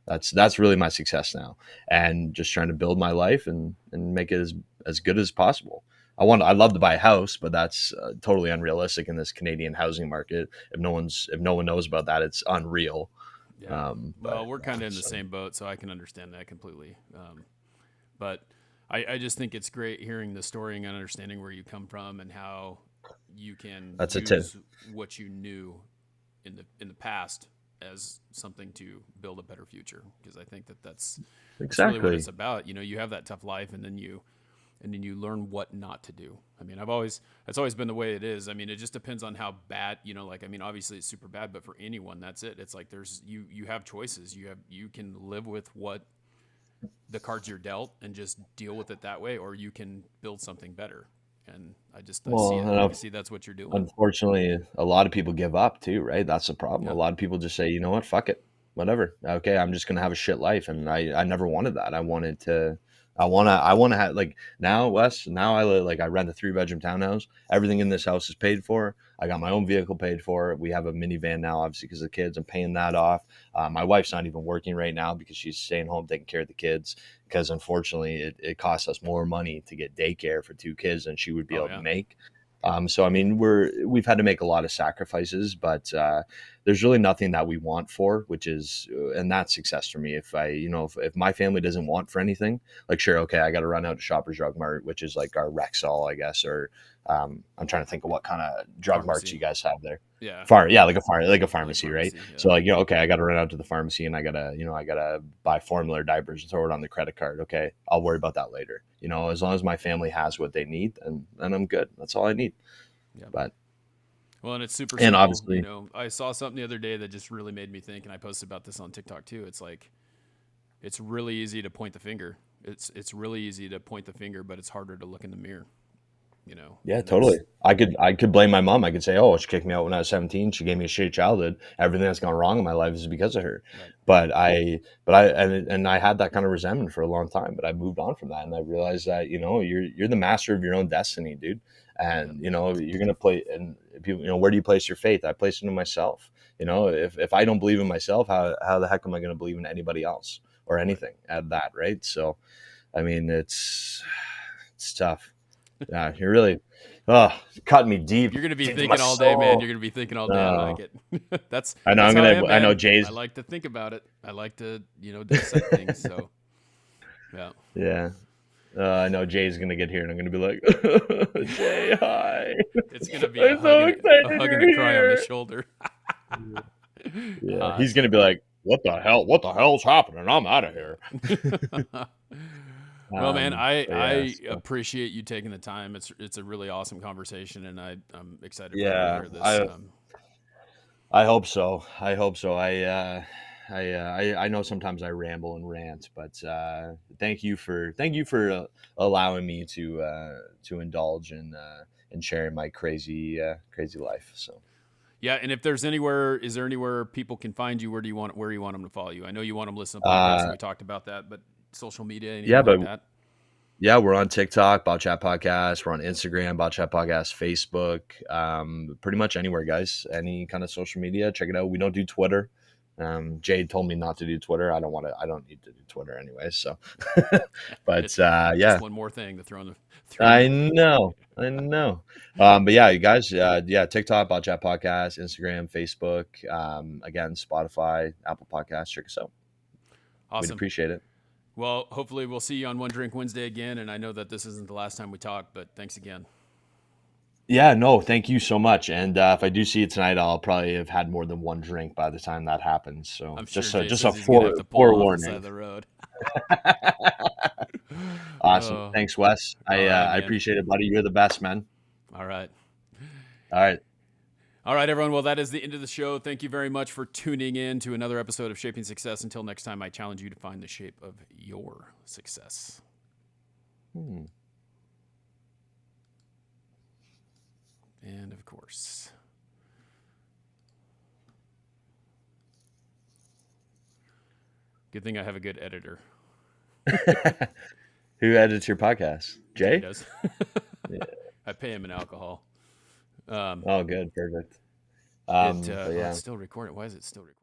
Speaker 3: That's really my success now, and just trying to build my life and make it as good as possible. I'd love to buy a house, but that's totally unrealistic in this Canadian housing market. If no one knows about that, it's unreal.
Speaker 2: Yeah. Well, we're kind of in the same boat, so I can understand that completely. But I just think it's great hearing the story and understanding where you come from and how you can use what you knew in the past as something to build a better future. Because I think that's really what it's about. You have that tough life, and then you learn what not to do. I mean, that's always been the way it is. I mean, it just depends on how bad, obviously it's super bad, but for anyone, that's it. It's like you have choices. You can live with what the cards you're dealt and just deal with it that way, or you can build something better. And I
Speaker 3: Well,
Speaker 2: see it. I see that's what you're doing.
Speaker 3: unfortunately, a lot of people give up too, right? That's the problem.
Speaker 2: Yep.
Speaker 3: A lot of people just say, you know what, fuck it, whatever. Okay, I'm just gonna have a shit life, and I never wanted that. I wanna have like now, Wes. Now I rent a 3-bedroom townhouse. Everything in this house is paid for. I got my own vehicle paid for. We have a minivan now, obviously because of the kids. I'm paying that off. My wife's not even working right now because she's staying home taking care of the kids. Because unfortunately, it costs us more money to get daycare for 2 kids than she would be able to make. So I mean, we've had to make a lot of sacrifices, but there's really nothing that we want for, and that's success for me. If my family doesn't want for anything, like sure, okay, I got to run out to Shoppers Drug Mart, which is like our Rexall, I guess, or I'm trying to think of what kind of drug marts you guys have there.
Speaker 2: Yeah.
Speaker 3: Like a pharmacy, right?
Speaker 2: Yeah.
Speaker 3: So like, okay, I got to run out to the pharmacy and I gotta buy formula or diapers and throw it on the credit card. Okay, I'll worry about that later. As long as my family has what they need, then I'm good. That's all I need.
Speaker 2: Yeah.
Speaker 3: But
Speaker 2: well, and it's super
Speaker 3: and
Speaker 2: simple.
Speaker 3: obviously,
Speaker 2: I saw something the other day that just really made me think, and I posted about this on TikTok too. It's like, it's really easy to point the finger. It's really easy to point the finger, but it's harder to look in the mirror.
Speaker 3: Yeah, totally. I could blame my mom. I could say, oh, she kicked me out when I was 17. She gave me a shitty childhood. Everything that's gone wrong in my life is because of her.
Speaker 2: Right.
Speaker 3: But I had that kind of resentment for a long time, but I moved on from that. And I realized that, you're the master of your own destiny, dude. And, you're going to play, and people, where do you place your faith? I place it in myself. If I don't believe in myself, how the heck am I going to believe in anybody else or anything at that? Right. So, I mean, it's tough. Yeah, you're really cutting me deep.
Speaker 2: You're gonna be thinking all day, man. You're gonna be thinking all day. I like it.
Speaker 3: I know. I know Jay's.
Speaker 2: I like to think about it. I like to, dissect things. So, yeah.
Speaker 3: Yeah. I know Jay's gonna get here, and I'm gonna be like, Jay, hi.
Speaker 2: It's gonna be a hug and a cry on the shoulder.
Speaker 3: Yeah, he's gonna be like, what the hell? What the hell's happening? I'm out of here.
Speaker 2: Well, man, I appreciate you taking the time. It's a really awesome conversation, and I'm excited for you to hear this.
Speaker 3: I hope so. I know sometimes I ramble and rant, but thank you for allowing me to indulge in sharing my crazy life. So.
Speaker 2: Yeah, and if there's is there anywhere people can find you? Where you want them to follow you? I know you want them to listen to podcasts, and we talked about that, but social media, anything like that?
Speaker 3: Yeah, we're on TikTok, Bot Chat Podcast. We're on Instagram, Bot Chat Podcast, Facebook, pretty much anywhere, guys. Any kind of social media, check it out. We don't do Twitter. Jade told me not to do Twitter. I don't need to do Twitter anyway. So, but
Speaker 2: just one more thing to throw in the.
Speaker 3: I know. But yeah, you guys, TikTok, Bot Chat Podcast, Instagram, Facebook, again, Spotify, Apple Podcasts. Check us out.
Speaker 2: Awesome.
Speaker 3: We'd appreciate it.
Speaker 2: Well, hopefully we'll see you on One Drink Wednesday again. And I know that this isn't the last time we talk, but thanks again.
Speaker 3: Yeah, no, thank you so much. And if I do see you tonight, I'll probably have had more than one drink by the time that happens. So
Speaker 2: I'm sure
Speaker 3: just a forewarning.
Speaker 2: Side of the road.
Speaker 3: Awesome. Thanks, Wes. I appreciate it, buddy. You're the best, man.
Speaker 2: All right. All right, everyone. Well, that is the end of the show. Thank you very much for tuning in to another episode of Shaping Success. Until next time, I challenge you to find the shape of your success. And of course, good thing I have a good editor.
Speaker 3: Who edits your podcast? Jay?
Speaker 2: He does. Yeah. I pay him in alcohol.
Speaker 3: Good. Perfect.
Speaker 2: It's still recording. Why is it still recording?